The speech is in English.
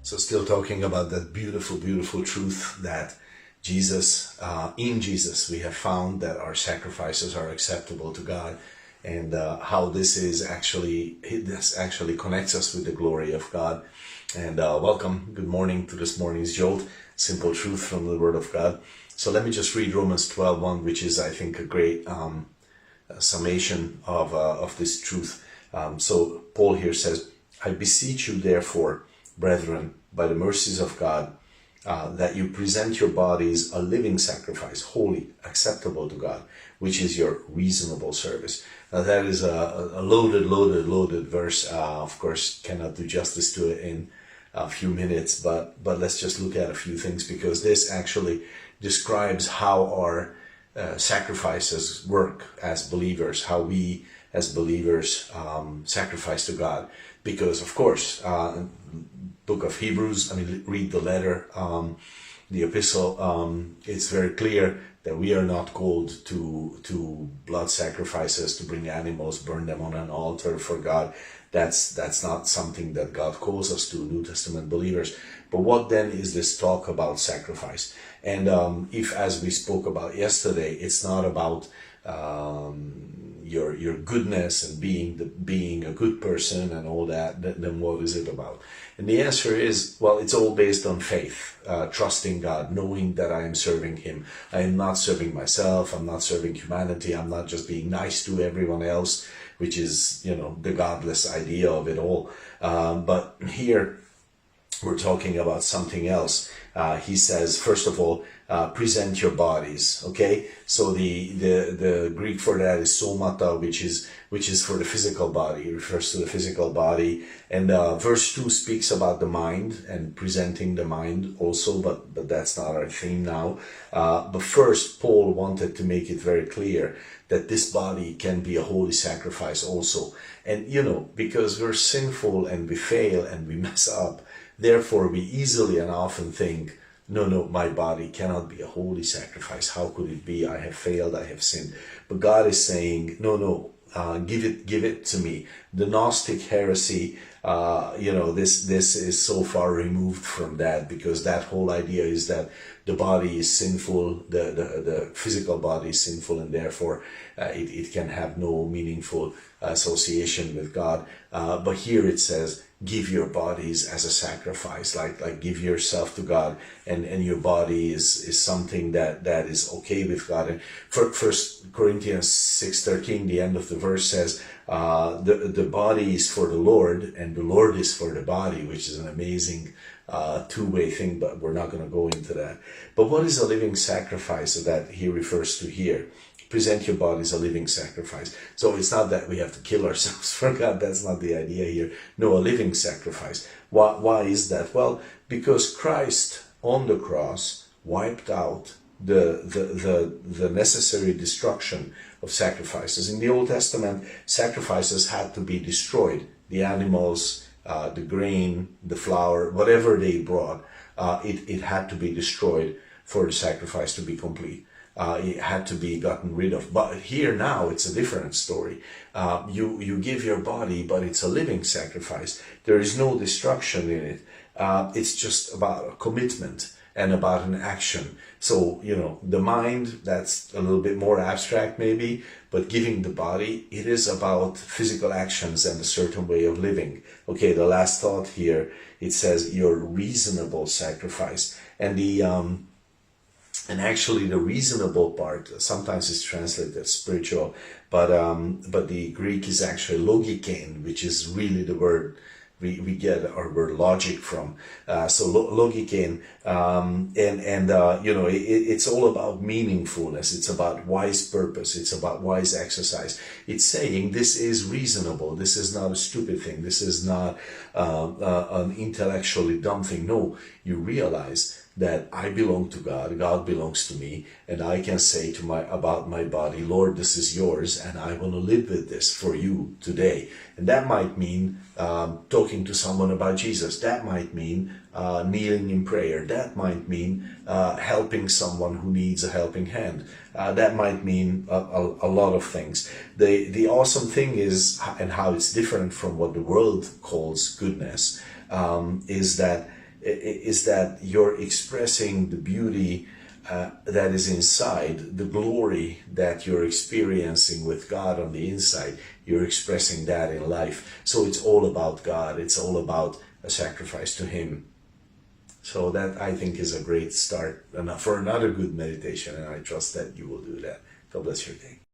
So still talking about that beautiful, beautiful truth that in Jesus, we have found that our sacrifices are acceptable to God, and how this actually connects us with the glory of God. And welcome, good morning to this morning's Jolt, simple truth from the Word of God. So let me just read Romans 12:1, which is, I think, a great summation of this truth. So Paul here says, I beseech you, therefore, brethren, by the mercies of God, that you present your bodies a living sacrifice, holy, acceptable to God, which is your reasonable service. Now that is a loaded verse. Of course, cannot do justice to it in a few minutes, but let's just look at a few things, because this actually describes how our sacrifices work as believers, how we as believers sacrifice to God. Because, of course, book of Hebrews, read the letter, the epistle, it's very clear that we are not called to blood sacrifices, to bring animals, burn them on an altar for God. That's not something that God calls us to, New Testament believers. But what then is this talk about sacrifice? And if, as we spoke about yesterday, it's not about your goodness and being a good person and all that, then what is it about? And the answer is, well, it's all based on faith, trusting God, knowing that I am serving Him. I am not serving myself. I'm not serving humanity. I'm not just being nice to everyone else, which is, the godless idea of it all. But here we're talking about something else. He says, first of all, present your bodies. Okay, so the Greek for that is somata, which is for the physical body. It refers to the physical body. And verse 2 speaks about the mind and presenting the mind also, but that's not our theme now. But first, Paul wanted to make it very clear that this body can be a holy sacrifice also. And because we're sinful and we fail and we mess up, therefore we easily and often think, no, my body cannot be a holy sacrifice. How could it be? I have failed, I have sinned. But God is saying, no, give it to me. The Gnostic heresy, this is so far removed from that, because that whole idea is that the body is sinful, the physical body is sinful, and therefore it can have no meaningful association with God. But here it says, give your bodies as a sacrifice, like give yourself to God, and your body is something that is okay with God. And First Corinthians 6:13, the end of the verse says, the body is for the Lord, and the Lord is for the body, which is an amazing two-way thing, but we're not going to go into that. But what is a living sacrifice that he refers to here? Present your bodies a living sacrifice. So it's not that we have to kill ourselves for God. That's not the idea here. No, a living sacrifice. Why is that? Well, because Christ on the cross wiped out the necessary destruction of sacrifices. In the Old Testament, sacrifices had to be destroyed. The animals, the grain, the flour, whatever they brought, it had to be destroyed for the sacrifice to be complete. It had to be gotten rid of. But here now it's a different story. You give your body, but it's a living sacrifice. There is no destruction in it. It's just about a commitment and about an action. So, the mind, that's a little bit more abstract maybe, but giving the body, it is about physical actions and a certain way of living. Okay, the last thought here, it says your reasonable sacrifice. And actually the reasonable part sometimes is translated spiritual, but the Greek is actually logikein, which is really the word we get our word logic from. So logikein, it's all about meaningfulness. It's about wise purpose. It's about wise exercise. It's saying this is reasonable. This is not a stupid thing. This is not an intellectually dumb thing. No, you realize that I belong to God, God belongs to me, and I can say about my body, Lord, this is yours, and I want to live with this for you today. And that might mean talking to someone about Jesus. That might mean kneeling in prayer. That might mean helping someone who needs a helping hand. That might mean a lot of things. The awesome thing is, and how it's different from what the world calls goodness, is that is that you're expressing the beauty that is inside, the glory that you're experiencing with God on the inside. You're expressing that in life. So it's all about God. It's all about a sacrifice to Him. So that, I think, is a great start for another good meditation, and I trust that you will do that. God bless your day.